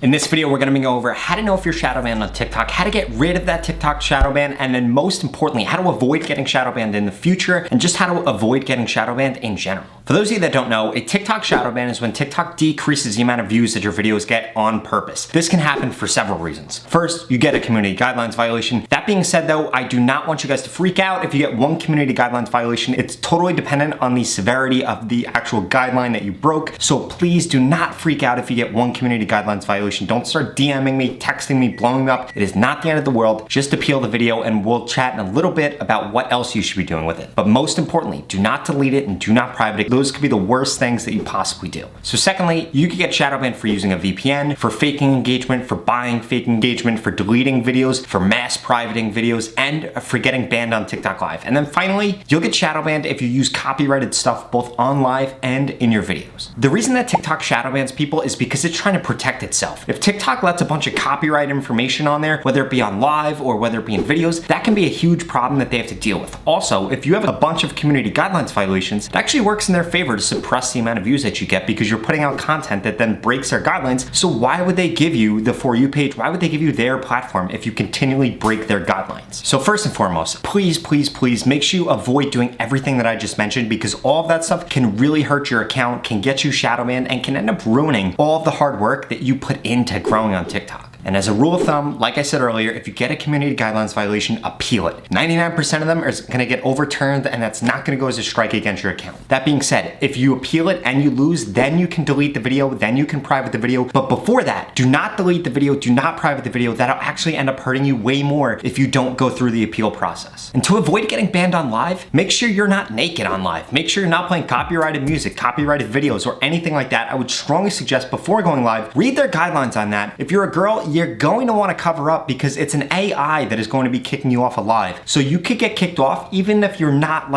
In this video, we're gonna be going over how to know if you're shadow banned on TikTok, how to get rid of that TikTok shadow ban, and then most importantly, how to avoid getting shadow banned in the future, and just how to avoid getting shadow banned in general. For those of you that don't know, a TikTok shadow ban is when TikTok decreases the amount of views that your videos get on purpose. This can happen for several reasons. First, you get a community guidelines violation. That being said though, I do not want you guys to freak out if you get one community guidelines violation. It's totally dependent on the severity of the actual guideline that you broke. So please do not freak out if you get one community guidelines violation. Don't start DMing me, texting me, blowing me up. It is not the end of the world. Just appeal the video and we'll chat in a little bit about what else you should be doing with it. But most importantly, do not delete it and do not private it. Those could be the worst things that you possibly do. So secondly, you could get shadow banned for using a VPN, for faking engagement, for buying fake engagement, for deleting videos, for mass privating videos, and for getting banned on TikTok Live. And then finally, you'll get shadow banned if you use copyrighted stuff both on live and in your videos. The reason that TikTok shadow bans people is because it's trying to protect itself. If TikTok lets a bunch of copyright information on there, whether it be on live or whether it be in videos, that can be a huge problem that they have to deal with. Also, if you have a bunch of community guidelines violations, it actually works in their favor to suppress the amount of views that you get because you're putting out content that then breaks their guidelines. So why would they give you the For You page? Why would they give you their platform if you continually break their guidelines? So first and foremost, please make sure you avoid doing everything that I just mentioned because all of that stuff can really hurt your account, can get you shadow banned, and can end up ruining all of the hard work that you put into growing on TikTok. And as a rule of thumb, like I said earlier, if you get a community guidelines violation, appeal it. 99% of them are gonna get overturned and that's not gonna go as a strike against your account. That being said, if you appeal it and you lose, then you can delete the video, then you can private the video. But before that, do not delete the video, do not private the video. That'll actually end up hurting you way more if you don't go through the appeal process. And to avoid getting banned on live, make sure you're not naked on live. Make sure you're not playing copyrighted music, copyrighted videos, or anything like that. I would strongly suggest before going live, read their guidelines on that. If you're a girl, you're going to want to cover up because it's an AI that is going to be kicking you off of live. So you could get kicked off even if you're not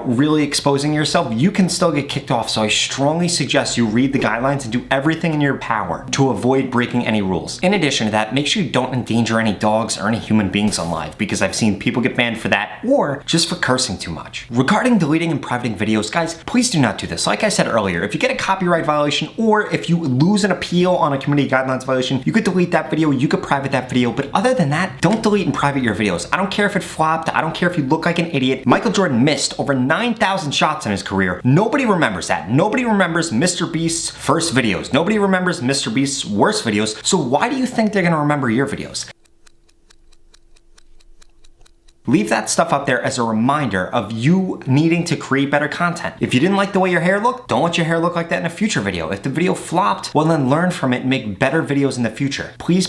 really exposing yourself, you can still get kicked off. So I strongly suggest you read the guidelines and do everything in your power to avoid breaking any rules. In addition to that, make sure you don't endanger any dogs or any human beings on live because I've seen people get banned for that or just for cursing too much. Regarding deleting and privating videos, guys, please do not do this. Like I said earlier, if you get a copyright violation or if you lose an appeal on a community guidelines violation, you could delete that video, you could private that video, but other than that, don't delete and private your videos. I don't care if it flopped, I don't care if you look like an idiot. Michael Jordan missed over 9,000 shots in his career. Nobody remembers that. Nobody remembers Mr. Beast's first videos. Nobody remembers Mr. Beast's worst videos. So why do you think they're gonna remember your videos? Leave that stuff up there as a reminder of you needing to create better content. If you didn't like the way your hair looked, don't let your hair look like that in a future video. If the video flopped, well then learn from it and make better videos in the future. Please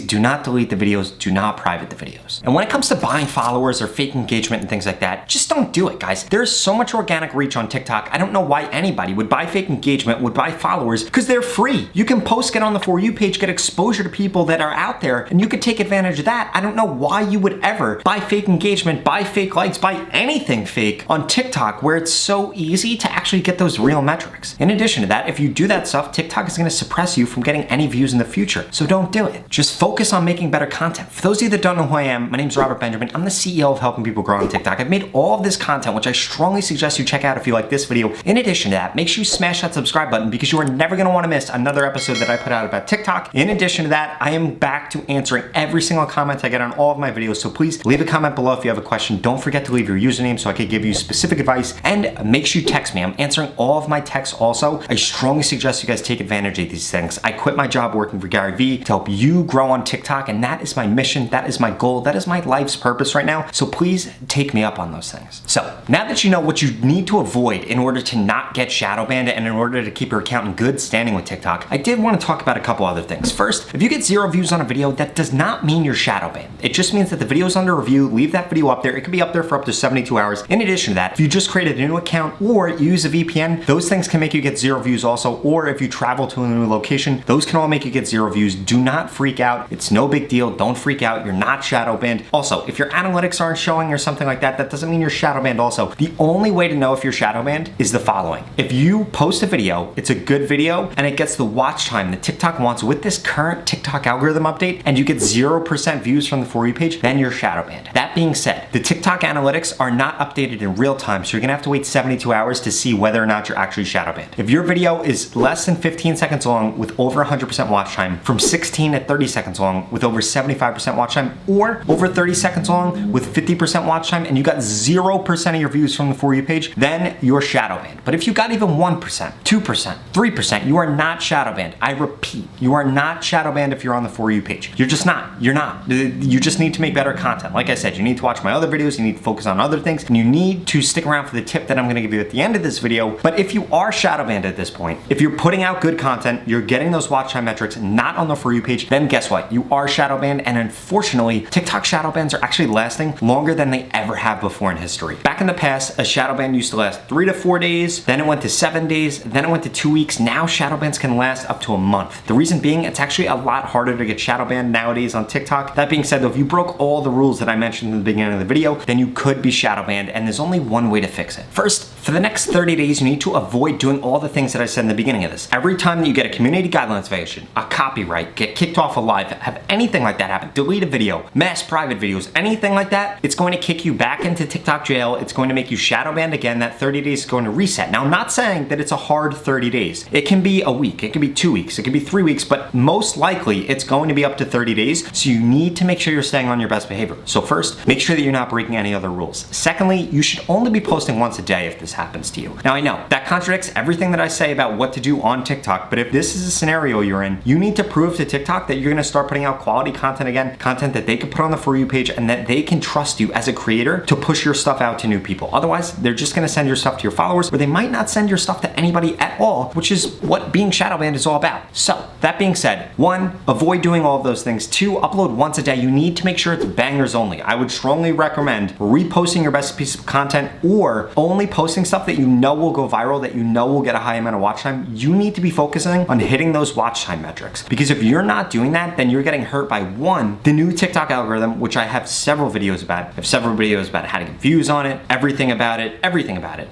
do not delete the videos, do not private the videos. And when it comes to buying followers or fake engagement and things like that, just don't do it, guys. There's so much organic reach on TikTok. I don't know why anybody would buy fake engagement, would buy followers, because they're free. You can post, get on the For You page, get exposure to people that are out there, and you could take advantage of that. I don't know why you would ever buy fake engagement, buy fake likes, buy anything fake on TikTok where it's so easy to actually get those real metrics. In addition to that, if you do that stuff, TikTok is gonna suppress you from getting any views in the future. So don't do it. Just focus on making better content. For those of you that don't know who I am, my name is Robert Benjamin. I'm the CEO of helping people grow on TikTok. I've made all of this content, which I strongly suggest you check out if you like this video. In addition to that, make sure you smash that subscribe button because you are never gonna wanna miss another episode that I put out about TikTok. In addition to that, I am back to answering every single comment I get on all of my videos. So please leave a comment below if you have a question. Don't forget to leave your username so I could give you specific advice and make sure you text me. I'm answering all of my texts also. I strongly suggest you guys take advantage of these things. I quit my job working for Gary Vee to help you grow on TikTok, and that is my mission, that is my goal, that is my life's purpose right now. So please take me up on those things. So now that you know what you need to avoid in order to not get shadow banned and in order to keep your account in good standing with TikTok, I did want to talk about a couple other things. First, if you get 0 views on a video, that does not mean you're shadow banned. It just means that the video is under review. Leave that video up there. It can be up there for up to 72 hours. In addition to that, if you just created a new account or you use a VPN, those things can make you get 0 views also, or if you travel to a new location, those can all make you get 0 views. Do not freak out. It's no big deal. Don't freak out. You're not shadow banned. Also, if your analytics aren't showing or something like that, that doesn't mean you're shadow banned also. The only way to know if you're shadow banned is the following. If you post a video, it's a good video, and it gets the watch time that TikTok wants with this current TikTok algorithm update, and you get 0% views from the For You page, then you're shadow banned. That being being said, the TikTok analytics are not updated in real time, so you're gonna have to wait 72 hours to see whether or not you're actually shadow banned. If your video is less than 15 seconds long with over 100% watch time, from 16 to 30 seconds long with over 75% watch time, or over 30 seconds long with 50% watch time, and you got 0% of your views from the For You page, then you're shadow banned. But if you got even 1%, 2%, 3%, you are not shadow banned. I repeat, you are not shadow banned if you're on the For You page. You're just not. You're not. You just need to make better content. Like I said, you need to watch my other videos, you need to focus on other things, and you need to stick around for the tip that I'm gonna give you at the end of this video. But if you are shadow banned at this point, if you're putting out good content, you're getting those watch time metrics not on the For You page, then guess what? You are shadow banned, and unfortunately, TikTok shadow bans are actually lasting longer than they ever have before in history. Back in the past, a shadow ban used to last 3 to 4 days, then it went to 7 days, then it went to 2 weeks. Now shadow bans can last up to a month. The reason being, it's actually a lot harder to get shadow banned nowadays on TikTok. That being said though, if you broke all the rules that I mentioned in the beginning of the video, then you could be shadow banned, and there's only one way to fix it. First, for the next 30 days, you need to avoid doing all the things that I said in the beginning of this. Every time that you get a community guidelines violation, a copyright, get kicked off a live, have anything like that happen, delete a video, mass private videos, anything like that, it's going to kick you back into TikTok jail. It's going to make you shadow banned again. That 30 days is going to reset. Now, I'm not saying that it's a hard 30 days. It can be a week, it can be 2 weeks, it can be 3 weeks, but most likely it's going to be up to 30 days. So you need to make sure you're staying on your best behavior. So first, make sure that you're not breaking any other rules. Secondly, you should only be posting once a day if this happens to you. Now, I know that contradicts everything that I say about what to do on TikTok, but if this is a scenario you're in, you need to prove to TikTok that you're gonna start putting out quality content again, content that they can put on the For You page, and that they can trust you as a creator to push your stuff out to new people. Otherwise, they're just gonna send your stuff to your followers, or they might not send your stuff to anybody at all, which is what being shadow banned is all about. So, that being said, 1, avoid doing all of those things. 2, upload once a day. You need to make sure it's bangers only. I would strongly recommend reposting your best piece of content, or only posting stuff that you know will go viral, that you know will get a high amount of watch time. You need to be focusing on hitting those watch time metrics, because if you're not doing that, then you're getting hurt by 1, the new TikTok algorithm, which I have several videos about. I have several videos about how to get views on it, everything about it.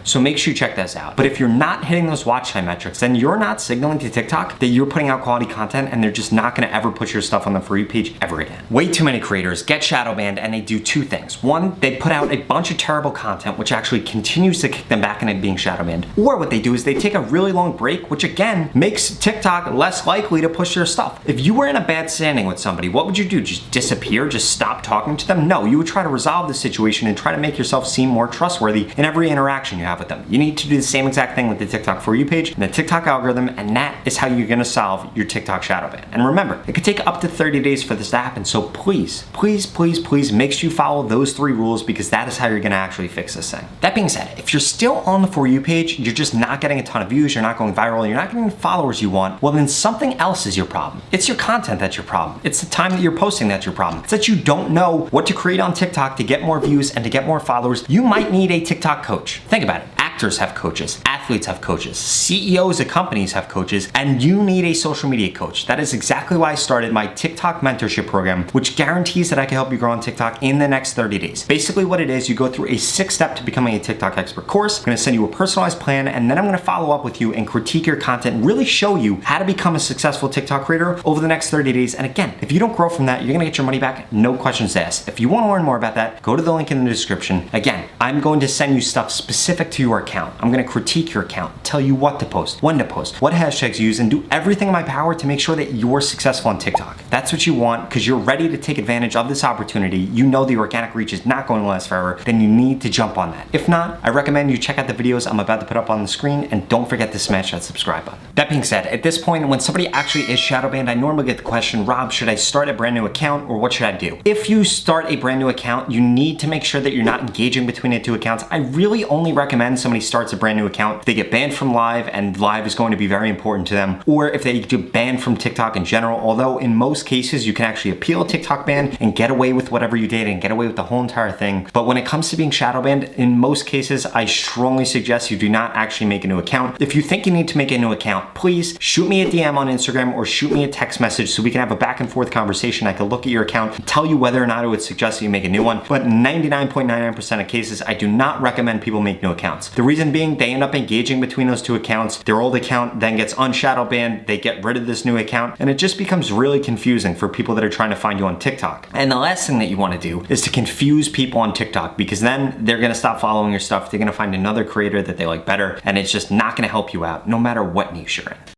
So make sure you check those out. But if you're not hitting those watch time metrics, then you're not signaling to TikTok that you're putting out quality content, and they're just not gonna ever put your stuff on the For You page ever again. Way too many creators get shadow banned, and they do 2 things. 1, they put out a bunch of terrible content, which actually continues to kick them back into being shadow banned. Or what they do is they take a really long break, which again makes TikTok less likely to push their stuff. If you were in a bad standing with somebody, what would you do? Just disappear? Just stop talking to them? No, you would try to resolve the situation and try to make yourself seem more trustworthy in every interaction you have with them. You need to do the same exact thing with the TikTok For You page and the TikTok algorithm, and that is how you're gonna solve your TikTok shadow ban. And remember, it could take up to 30 days for this to happen, so please make sure you follow those 3 rules, because that is how you're gonna actually fix this thing. That being said, if you're still on the For You page, you're just not getting a ton of views, you're not going viral, you're not getting the followers you want, well then something else is your problem. It's your content that's your problem. It's the time that you're posting that's your problem. It's that you don't know what to create on TikTok to get more views and to get more followers. You might need a TikTok coach. Think about it. Actors have coaches, athletes have coaches, CEOs of companies have coaches, and you need a social media coach. That is exactly why I started my TikTok mentorship program, which guarantees that I can help you grow on TikTok in the next 30 days. Basically what it is, you go through a 6-step to becoming a TikTok expert course. I'm gonna send you a personalized plan, and then I'm gonna follow up with you and critique your content and really show you how to become a successful TikTok creator over the next 30 days. And again, if you don't grow from that, you're gonna get your money back, no questions asked. If you wanna learn more about that, go to the link in the description. Again, I'm going to send you stuff specific to your account. I'm gonna critique your account, tell you what to post, when to post, what hashtags use, and do everything in my power to make sure that you're successful on TikTok. That's what you want, because you're ready to take advantage of this opportunity. You know the organic reach is not going to last forever, then you need to jump on that. If not, I recommend you check out the videos I'm about to put up on the screen, and don't forget to smash that subscribe button. That being said, at this point, when somebody actually is shadow banned, I normally get the question, Rob, should I start a brand new account, or what should I do? If you start a brand new account, you need to make sure that you're not engaging between the 2 accounts. I really only recommend somebody starts a brand new account if they get banned from live, and live is going to be very important to them, or if they get banned from TikTok in general, although in most cases you can actually appeal a TikTok ban and get away with whatever you did and get away with the whole entire thing. But when it comes to being shadow banned, in most cases, I strongly suggest you do not actually make a new account. If you think you need to make a new account, please shoot me a DM on Instagram or shoot me a text message so we can have a back and forth conversation. I can look at your account and tell you whether or not I would suggest that you make a new one. But 99.99% of cases, I do not recommend people make new accounts. The reason being, they end up engaging engaging between those two accounts. Their old account then gets unshadowbanned, they get rid of this new account, and it just becomes really confusing for people that are trying to find you on TikTok. And the last thing that you want to do is to confuse people on TikTok, because then they're going to stop following your stuff, they're going to find another creator that they like better, and it's just not going to help you out no matter what niche you're in.